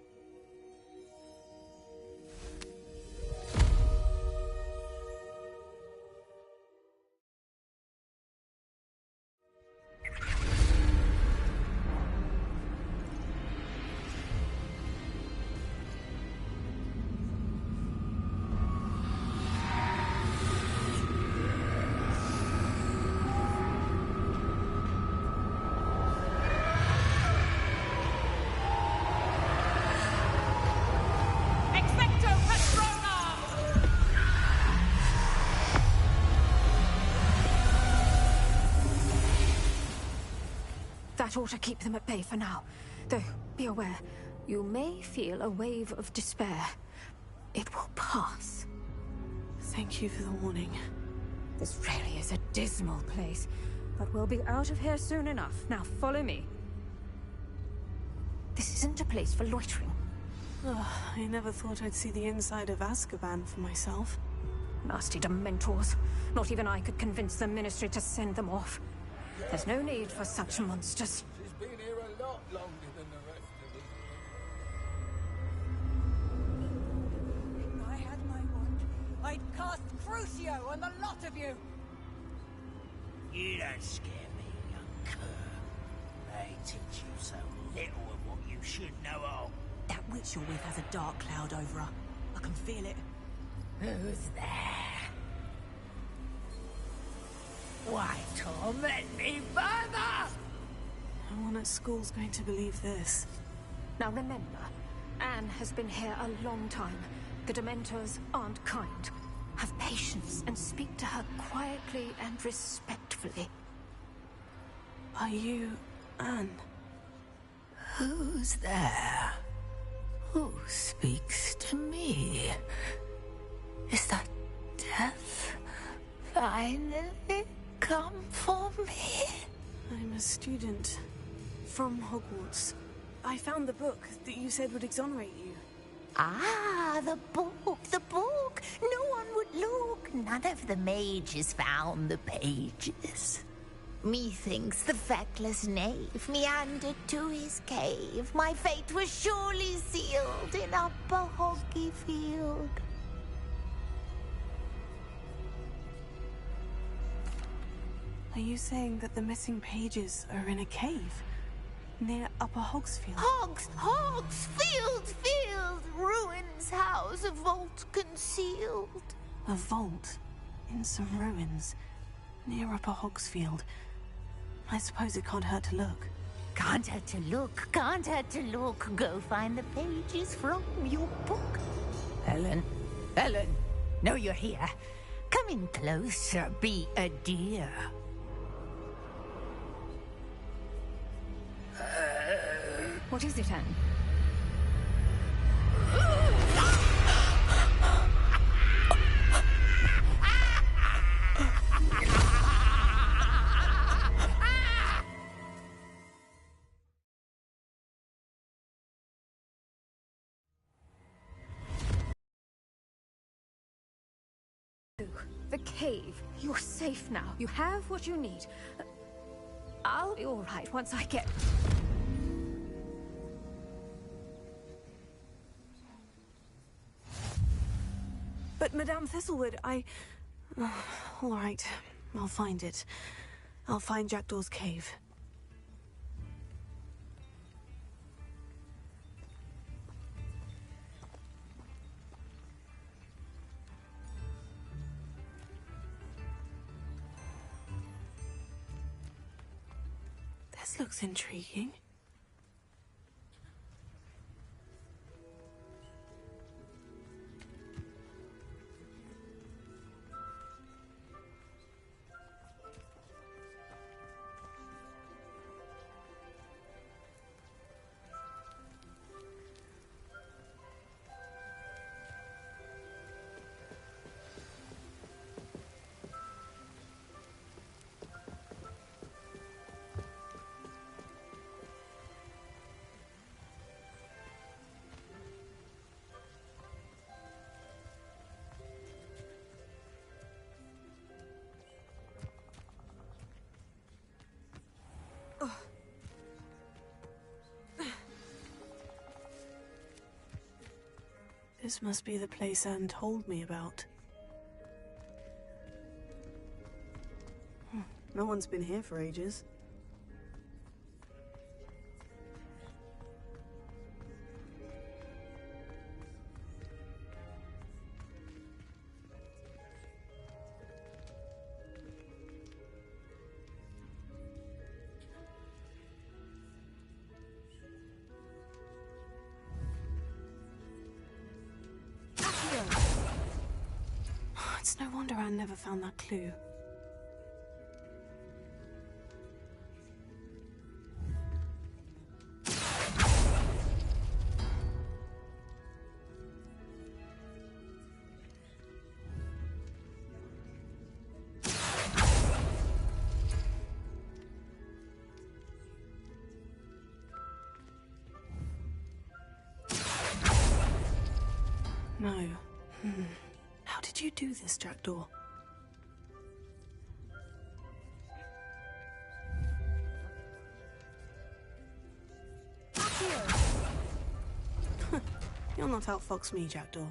That ought to keep them at bay for now. Though, be aware, you may feel a wave of despair. It will pass. Thank you for the warning. This really is a dismal place, but we'll be out of here soon enough. Now follow me. This isn't a place for loitering. Ugh, I never thought I'd see the inside of Azkaban for myself. Nasty Dementors. Not even I could convince the Ministry to send them off. There's no need for such monsters. She's been here a lot longer than the rest of us. If I had my wand, I'd cast Crucio on the lot of you! You don't scare me, young cur. They teach you so little of what you should know of. That witch you're with has a dark cloud over her. I can feel it. Who's there? Why torment me further? No one at school's going to believe this. Now remember, Anne has been here a long time. The Dementors aren't kind. Have patience and speak to her quietly and respectfully. Are you Anne? Who's there? Who speaks to me? Is that death finally come for me? I'm a student from Hogwarts. I found the book that you said would exonerate you. Ah, the book. No one would look. None of the mages found the pages. Methinks the feckless knave meandered to his cave. My fate was surely sealed in Upper Hoggyfield. Are you saying that the missing pages are in a cave? Near Upper Hogsfield? Hogsfield! Ruins house, a vault concealed. A vault? In some ruins? Near Upper Hogsfield? I suppose it can't hurt to look. Can't hurt to look. Go find the pages from your book. Ellen, know you're here. Come in closer, be a dear. What is it, Anne? The cave. You're safe now. You have what you need. I'll be all right once I get... But Madame Thistlewood, all right, I'll find it. I'll find Jackdaw's cave. This looks intriguing. This must be the place Anne told me about. No one's been here for ages. It's no wonder Anne never found that clue. No. How did you do this, Jackdaw? You'll not outfox me, Jackdaw.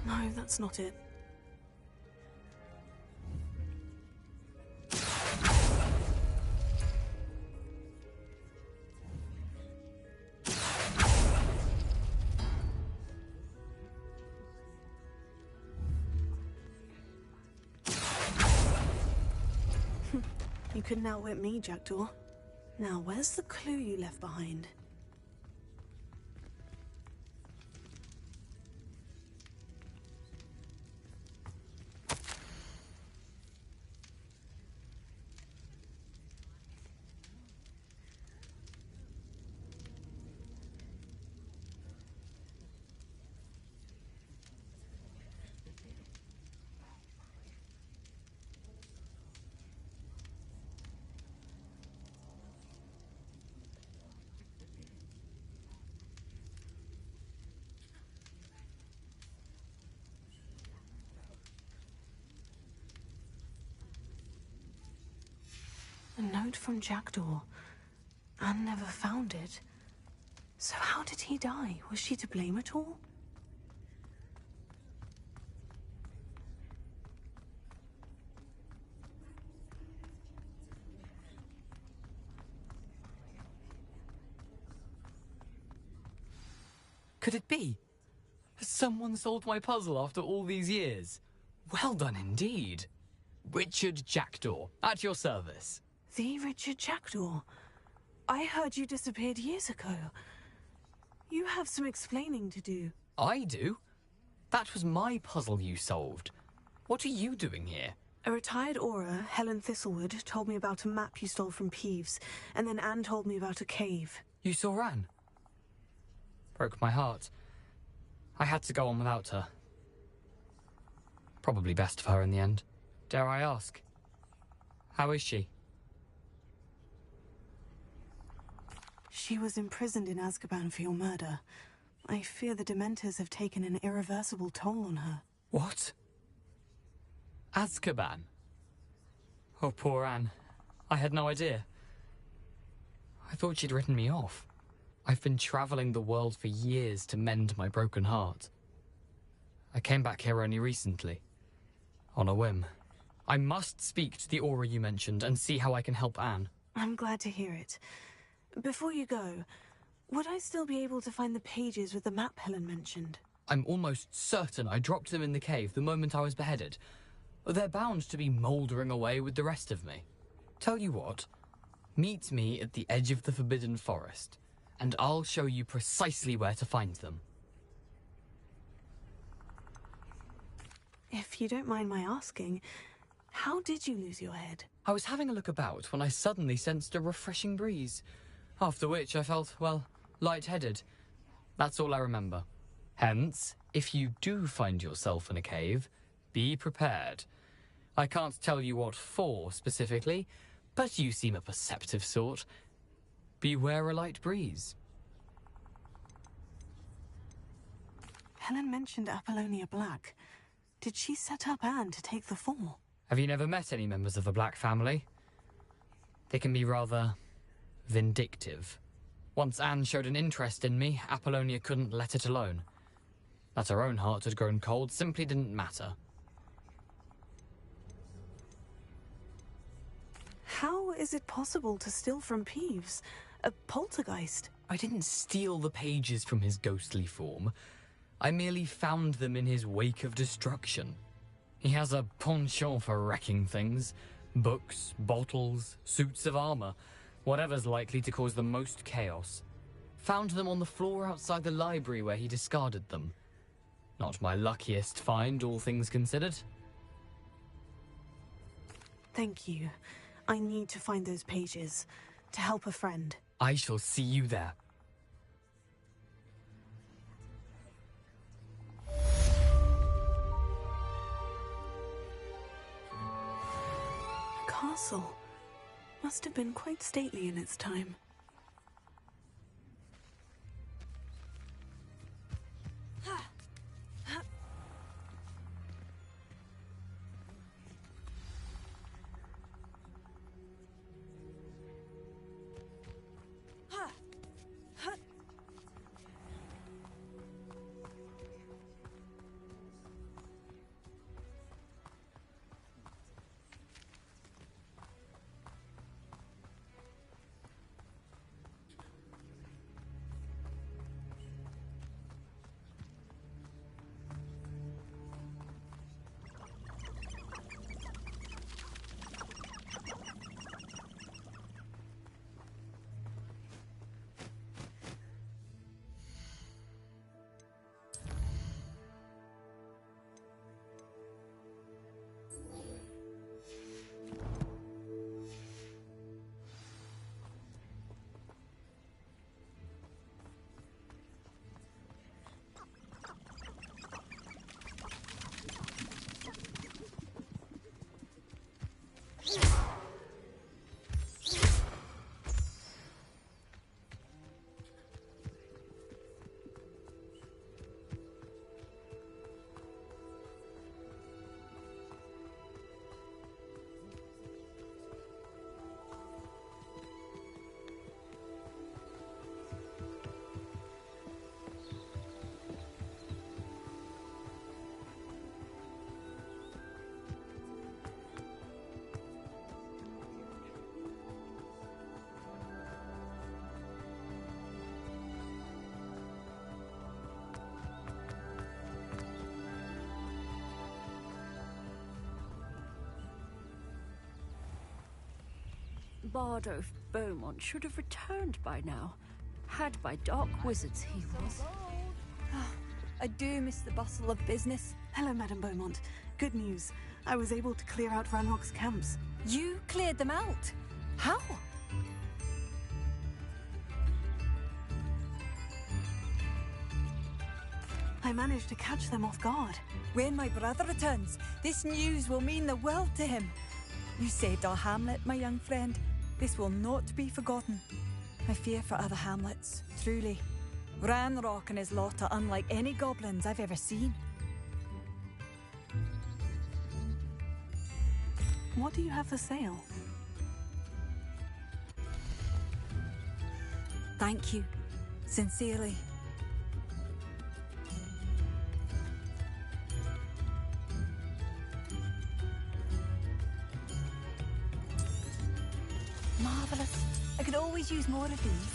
No, that's not it. You couldn't outwit me, Jackdaw. Now, where's the clue you left behind? A note from Jackdaw. Anne never found it. So how did he die? Was she to blame at all? Could it be? Has someone solved my puzzle after all these years? Well done indeed. Richard Jackdaw, at your service. The Richard Jackdaw? I heard you disappeared years ago. You have some explaining to do. I do? That was my puzzle you solved. What are you doing here? A retired Auror, Helen Thistlewood, told me about a map you stole from Peeves, and then Anne told me about a cave. You saw Anne? Broke my heart. I had to go on without her. Probably best for her in the end. Dare I ask? How is she? She was imprisoned in Azkaban for your murder. I fear the Dementors have taken an irreversible toll on her. What? Azkaban? Oh, poor Anne. I had no idea. I thought she'd written me off. I've been traveling the world for years to mend my broken heart. I came back here only recently. On a whim. I must speak to the Auror you mentioned and see how I can help Anne. I'm glad to hear it. Before you go, would I still be able to find the pages with the map Helen mentioned? I'm almost certain I dropped them in the cave the moment I was beheaded. They're bound to be mouldering away with the rest of me. Tell you what, meet me at the edge of the Forbidden Forest, and I'll show you precisely where to find them. If you don't mind my asking, how did you lose your head? I was having a look about when I suddenly sensed a refreshing breeze, after which I felt, well, lightheaded, That's all I remember. Hence, if you do find yourself in a cave, be prepared. I can't tell you what for specifically, but you seem a perceptive sort. Beware a light breeze. Helen mentioned Apollonia Black. Did she set up Anne to take the fall? Have you never met any members of the Black family? They can be rather vindictive. Once Anne showed an interest in me, Apollonia couldn't let it alone. That her own heart had grown cold simply didn't matter. How is it possible to steal from Peeves? A poltergeist? I didn't steal the pages from his ghostly form. I merely found them in his wake of destruction. He has a penchant for wrecking things. Books, bottles, suits of armor. Whatever's likely to cause the most chaos. Found them on the floor outside the library where he discarded them. Not my luckiest find, all things considered. Thank you. I need to find those pages to help a friend. I shall see you there. The castle must have been quite stately in its time. Bardo Beaumont should have returned by now. Had by dark wizards he was. I do miss the bustle of business. Hello, Madame Beaumont. Good news. I was able to clear out Ranrock's camps. You cleared them out? How? I managed to catch them off guard. When my brother returns, this news will mean the world to him. You saved our hamlet, my young friend. This will not be forgotten. I fear for other hamlets, truly. Ranrock and his lot are unlike any goblins I've ever seen. What do you have for sale? Thank you. Sincerely. Marvelous. I could always use more of these.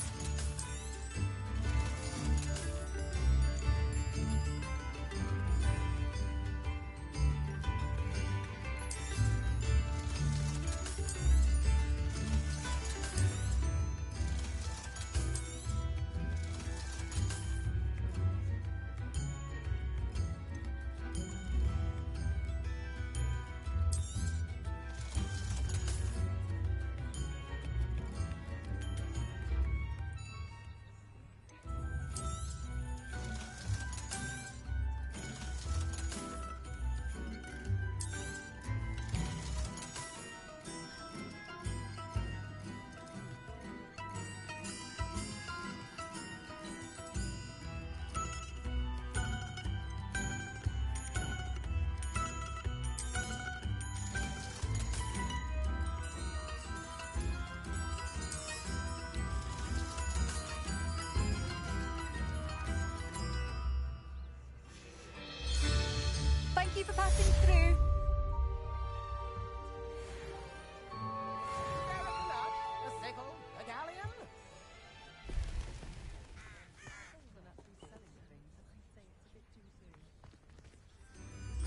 you for passing through. The sickle, the galleon.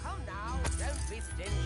Come now, don't be stingy.